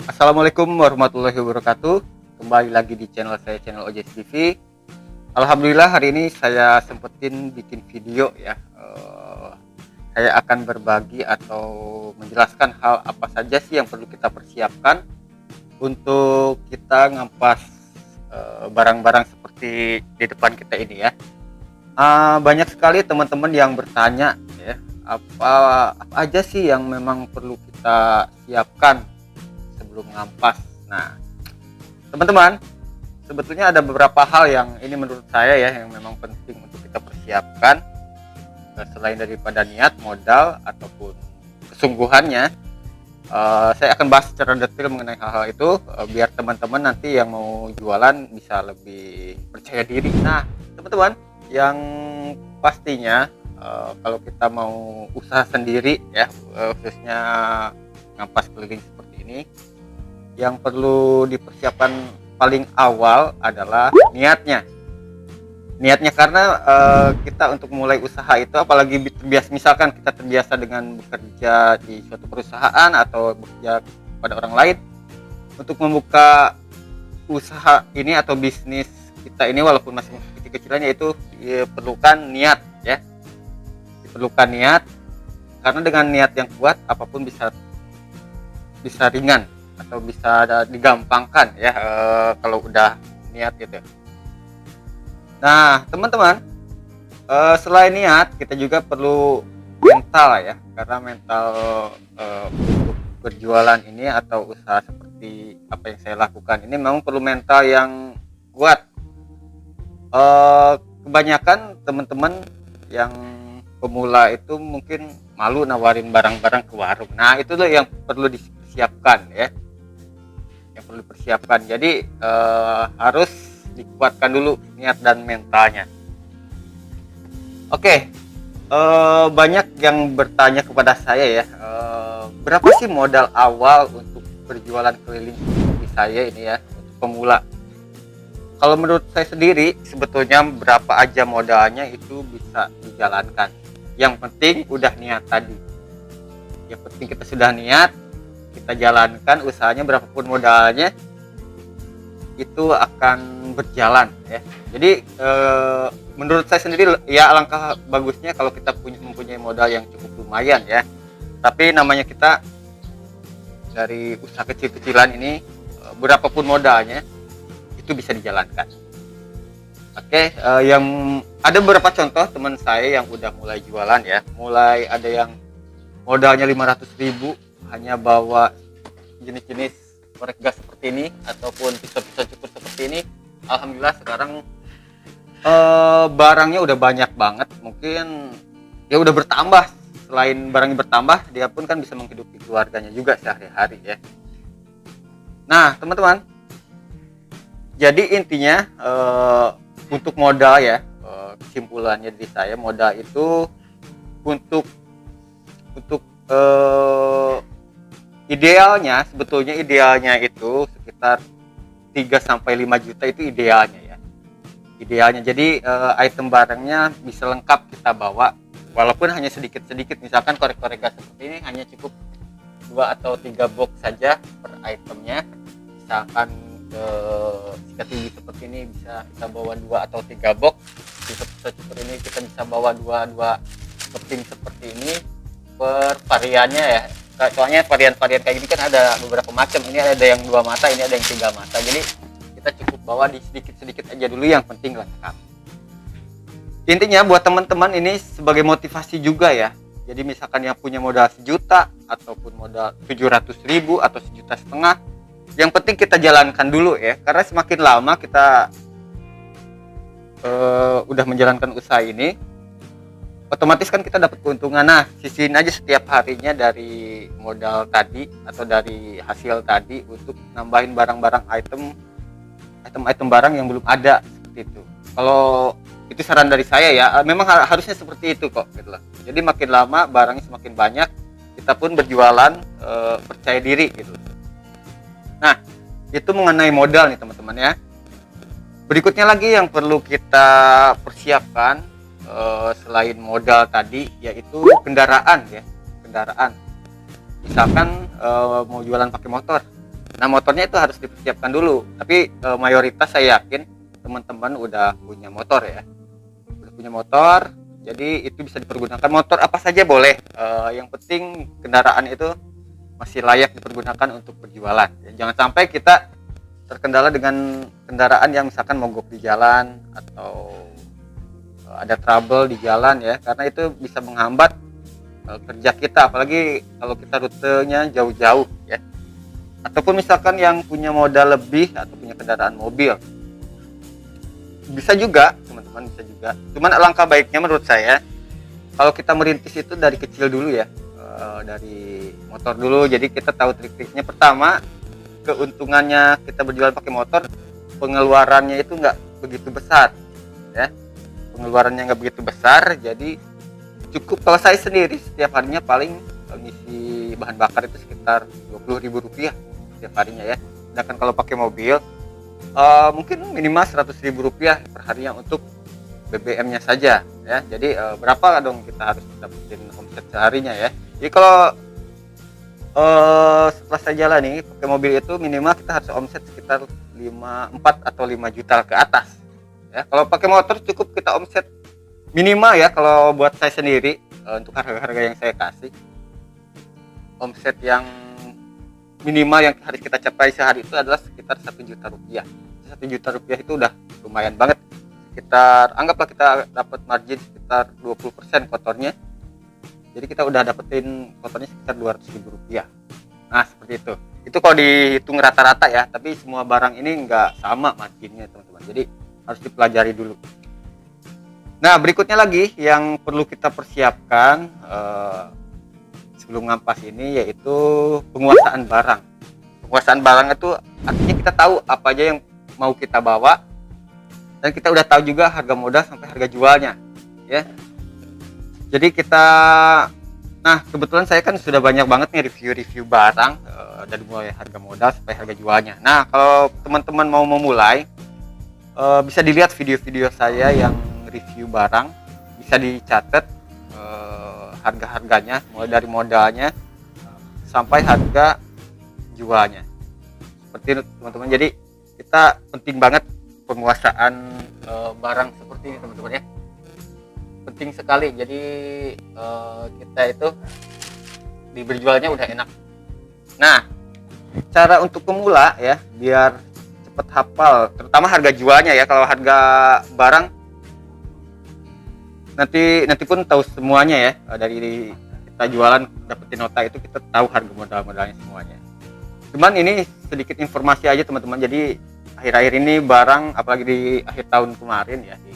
Assalamualaikum warahmatullahi wabarakatuh. Kembali lagi di channel saya, channel OJS TV. Alhamdulillah hari ini saya sempetin bikin video ya. Saya akan berbagi atau menjelaskan hal apa saja sih yang perlu kita persiapkan untuk kita ngampas barang-barang seperti di depan kita ini ya. Banyak sekali teman-teman yang bertanya ya, apa aja sih yang memang perlu kita siapkan sebelum ngampas. Nah, teman-teman, sebetulnya ada beberapa hal yang ini menurut saya ya yang memang penting untuk kita persiapkan, selain daripada niat, modal ataupun kesungguhannya. Saya akan bahas secara detail mengenai hal-hal itu, biar teman-teman nanti yang mau jualan bisa lebih percaya diri. Nah, teman-teman, yang pastinya kalau kita mau usaha sendiri ya, khususnya ngampas keliling seperti ini, yang perlu dipersiapkan paling awal adalah niatnya karena kita untuk mulai usaha itu, apalagi terbiasa, misalkan kita terbiasa dengan bekerja di suatu perusahaan atau bekerja pada orang lain, untuk membuka usaha ini atau bisnis kita ini walaupun masih kecil-kecilannya itu diperlukan niat ya, diperlukan niat, karena dengan niat yang kuat apapun bisa ringan atau bisa digampangkan ya, kalau udah niat gitu. Nah teman-teman, selain niat kita juga perlu mental ya, karena mental untuk berjualan ini atau usaha seperti apa yang saya lakukan ini memang perlu mental yang kuat. Kebanyakan teman-teman yang pemula itu mungkin malu nawarin barang-barang ke warung. Nah itu loh yang perlu disiapkan ya, yang perlu dipersiapkan. Jadi harus dikuatkan dulu niat dan mentalnya. Oke, banyak yang bertanya kepada saya ya, berapa sih modal awal untuk berjualan keliling seperti saya ini ya, untuk pemula. Kalau menurut saya sendiri sebetulnya berapa aja modalnya itu bisa dijalankan, yang penting udah niat tadi. Yang penting kita sudah niat, kita jalankan usahanya, berapapun modalnya itu akan berjalan ya. Jadi menurut saya sendiri ya, alangkah bagusnya kalau kita mempunyai modal yang cukup lumayan ya. Tapi namanya kita dari usaha kecil-kecilan ini, berapapun modalnya itu bisa dijalankan. Oke, yang ada beberapa contoh teman saya yang udah mulai jualan ya, mulai ada yang modalnya 500.000 hanya bawa jenis-jenis korek gas seperti ini ataupun pisau-pisau cukur seperti ini. Alhamdulillah sekarang barangnya udah banyak banget, mungkin ya udah bertambah. Selain barangnya bertambah, dia pun kan bisa menghidupi keluarganya juga sehari-hari ya. Nah teman-teman, jadi intinya untuk modal ya, kesimpulannya dari saya, modal itu untuk sebetulnya idealnya itu sekitar 3-5 juta itu idealnya ya. Idealnya. Jadi item barangnya bisa lengkap kita bawa, walaupun hanya sedikit-sedikit. Misalkan korek-korek gas seperti ini hanya cukup 2 atau 3 box saja per itemnya. Misalkan sikat gigi seperti ini bisa kita bawa 2 atau 3 box. Seperti ini kita bisa bawa 2 keping seperti ini per variannya ya. Soalnya varian-varian kayak gini kan ada beberapa macam. Ini ada yang 2 mata, ini ada yang 3 mata. Jadi kita cukup bawa di sedikit-sedikit aja dulu, yang penting lengkap. Intinya buat teman-teman ini sebagai motivasi juga ya. Jadi misalkan yang punya modal 1 juta ataupun modal 700.000 atau 1,5 juta, yang penting kita jalankan dulu ya. Karena semakin lama kita udah menjalankan usaha ini, otomatis kan kita dapat keuntungan. Nah, sisihin aja setiap harinya dari modal tadi atau dari hasil tadi untuk nambahin barang-barang item barang yang belum ada, seperti itu. Kalau itu saran dari saya ya, memang harusnya seperti itu kok gitu loh. Jadi makin lama barangnya semakin banyak, kita pun berjualan percaya diri gitu. Nah, itu mengenai modal nih teman-teman ya. Berikutnya lagi yang perlu kita persiapkan selain modal tadi, yaitu kendaraan ya. Kendaraan, misalkan mau jualan pakai motor, Nah, motornya itu harus dipersiapkan dulu. Tapi mayoritas saya yakin teman-teman udah punya motor ya. Udah punya motor, jadi itu bisa dipergunakan. Motor apa saja boleh. Yang penting kendaraan itu masih layak dipergunakan untuk berjualan. Ya, jangan sampai kita terkendala dengan kendaraan yang misalkan mogok di jalan atau ada trouble di jalan ya, karena itu bisa menghambat kerja kita, apalagi kalau kita rutenya jauh-jauh ya. Ataupun misalkan yang punya modal lebih atau punya kendaraan mobil, bisa juga teman-teman, bisa juga. Cuman alangkah baiknya menurut saya kalau kita merintis itu dari kecil dulu ya, dari motor dulu. Jadi kita tahu trik-triknya. Pertama, keuntungannya kita berjualan pakai motor, pengeluarannya itu nggak begitu besar ya, pengeluarannya nggak begitu besar. Jadi cukup, kalau saya sendiri setiap harinya paling ngisi bahan bakar itu sekitar Rp20.000 setiap harinya ya. Sedangkan kalau pakai mobil mungkin minimal Rp100.000 per harinya untuk BBM-nya saja ya. Jadi berapa dong kita harus dapetin omset seharinya ya. Jadi kalau setelah saya jalan nih pakai mobil itu minimal kita harus omset sekitar 4 atau 5 juta ke atas ya. Kalau pakai motor cukup kita omset minimal ya, kalau buat saya sendiri untuk harga-harga yang saya kasih, omset yang minimal yang harus kita capai sehari itu adalah sekitar Rp1 juta. Rp1 juta itu udah lumayan banget. Sekitar, anggaplah kita dapat margin sekitar 20% kotornya, jadi kita udah dapetin kotornya sekitar Rp200.000. Nah seperti itu kalau dihitung rata-rata ya, tapi semua barang ini nggak sama marginnya teman-teman, jadi harus dipelajari dulu. Nah berikutnya lagi yang perlu kita persiapkan sebelum ngampas ini, yaitu penguasaan barang. Penguasaan barang itu artinya kita tahu apa aja yang mau kita bawa, dan kita udah tahu juga harga modal sampai harga jualnya ya. Jadi kita, nah kebetulan saya kan sudah banyak banget nih review barang dari mulai harga modal sampai harga jualnya. Nah kalau teman-teman mau memulai, bisa dilihat video-video saya yang review barang, bisa dicatat harga-harganya mulai dari modalnya sampai harga jualnya, seperti itu teman-teman. Jadi kita penting banget penguasaan barang seperti ini teman-teman ya, penting sekali. Jadi kita itu di berjualnya udah enak. Nah cara untuk pemula ya biar cepet hafal terutama harga jualnya ya. Kalau harga barang nanti pun tahu semuanya ya, dari kita jualan dapetin nota itu kita tahu harga modalnya semuanya. Cuman ini sedikit informasi aja teman-teman. Jadi akhir-akhir ini barang, apalagi di akhir tahun kemarin ya, di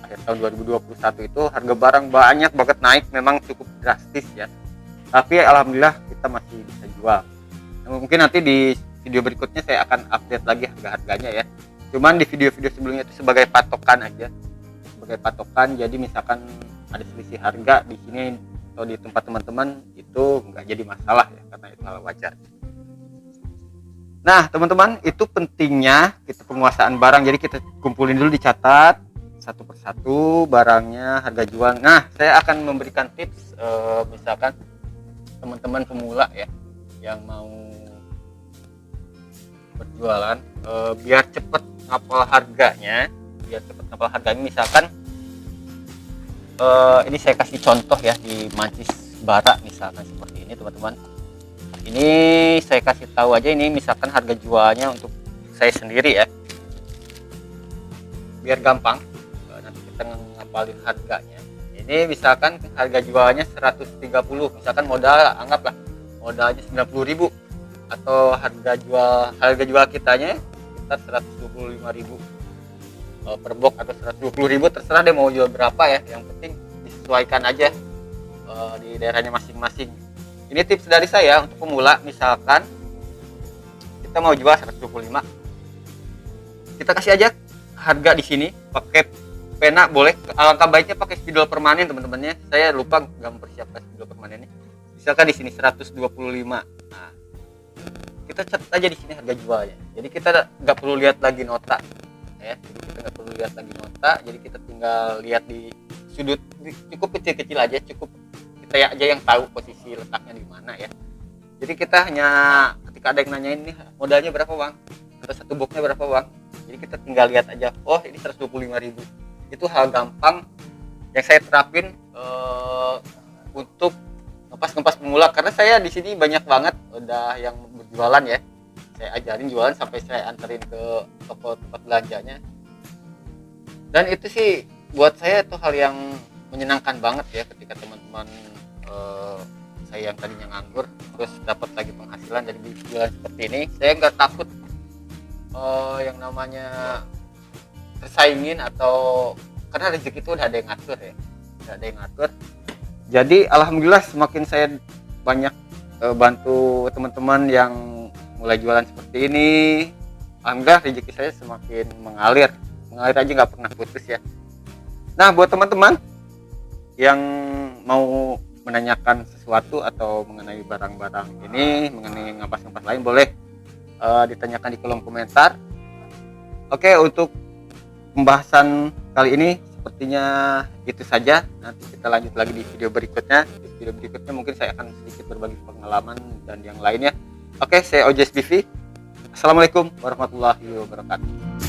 akhir tahun 2021 itu harga barang banyak banget naik, memang cukup drastis ya, tapi alhamdulillah kita masih bisa jual. Nah, mungkin nanti di video berikutnya saya akan update lagi harga-harganya ya. Cuman di video-video sebelumnya itu sebagai patokan aja, sebagai patokan. Jadi misalkan ada selisih harga di sini atau di tempat teman-teman, itu nggak jadi masalah ya, karena itu hal wajar. Nah teman-teman, itu pentingnya kita penguasaan barang. Jadi kita kumpulin dulu, dicatat satu persatu barangnya, harga jual. Nah saya akan memberikan tips misalkan teman-teman pemula ya yang mau berjualan, biar cepet ngapal harganya, misalkan ini saya kasih contoh ya di Mancis Bara misalkan seperti ini teman-teman. Ini saya kasih tahu aja, ini misalkan harga jualnya untuk saya sendiri ya, biar gampang nanti kita ngapalin harganya. Ini misalkan harga jualnya 130, misalkan modal, anggaplah modalnya 90.000, atau harga jual kitanya sekitar 125.000 per box atau 120.000, terserah dia mau jual berapa ya, yang penting disesuaikan aja di daerahnya masing-masing. Ini tips dari saya untuk pemula. Misalkan kita mau jual 125, kita kasih aja harga di sini pakai pena, boleh, alangkah baiknya pakai spidol permanen teman-temannya. Saya lupa nggak mempersiapkan spidol permanennya. Misalkan di sini 125, nah kita catat aja di sini harga jualnya. Jadi kita nggak perlu lihat lagi nota ya, jadi kita tinggal lihat di sudut, cukup kecil-kecil aja, cukup kita aja yang tahu posisi letaknya di mana ya. Jadi kita hanya ketika ada yang nanyain nih modalnya berapa bang, atau satu boxnya berapa bang, jadi kita tinggal lihat aja, oh ini 125.000. Itu hal gampang yang saya terapin untuk ngepas pemula, karena saya di sini banyak banget udah yang berjualan ya. Saya ajarin jualan sampai saya anterin ke toko tempat belanjanya. Dan itu sih buat saya itu hal yang menyenangkan banget ya, ketika teman-teman saya yang tadinya nganggur terus dapat lagi penghasilan dari jualan seperti ini. Saya nggak takut yang namanya tersaingin, atau karena rezeki itu udah ada yang ngatur ya, udah ada yang ngatur. Jadi alhamdulillah semakin saya banyak bantu teman-teman yang mulai jualan seperti ini, alhamdulillah rezeki saya semakin mengalir aja, nggak pernah putus ya. Nah, buat teman-teman yang mau menanyakan sesuatu atau mengenai barang-barang ini, mengenai ngepas-ngepas lain, boleh ditanyakan di kolom komentar. Oke, untuk pembahasan kali ini sepertinya itu saja. Nanti kita lanjut lagi di video berikutnya. Di video berikutnya mungkin saya akan sedikit berbagi pengalaman dan yang lainnya. Oke, saya OJS BV. Assalamualaikum warahmatullahi wabarakatuh.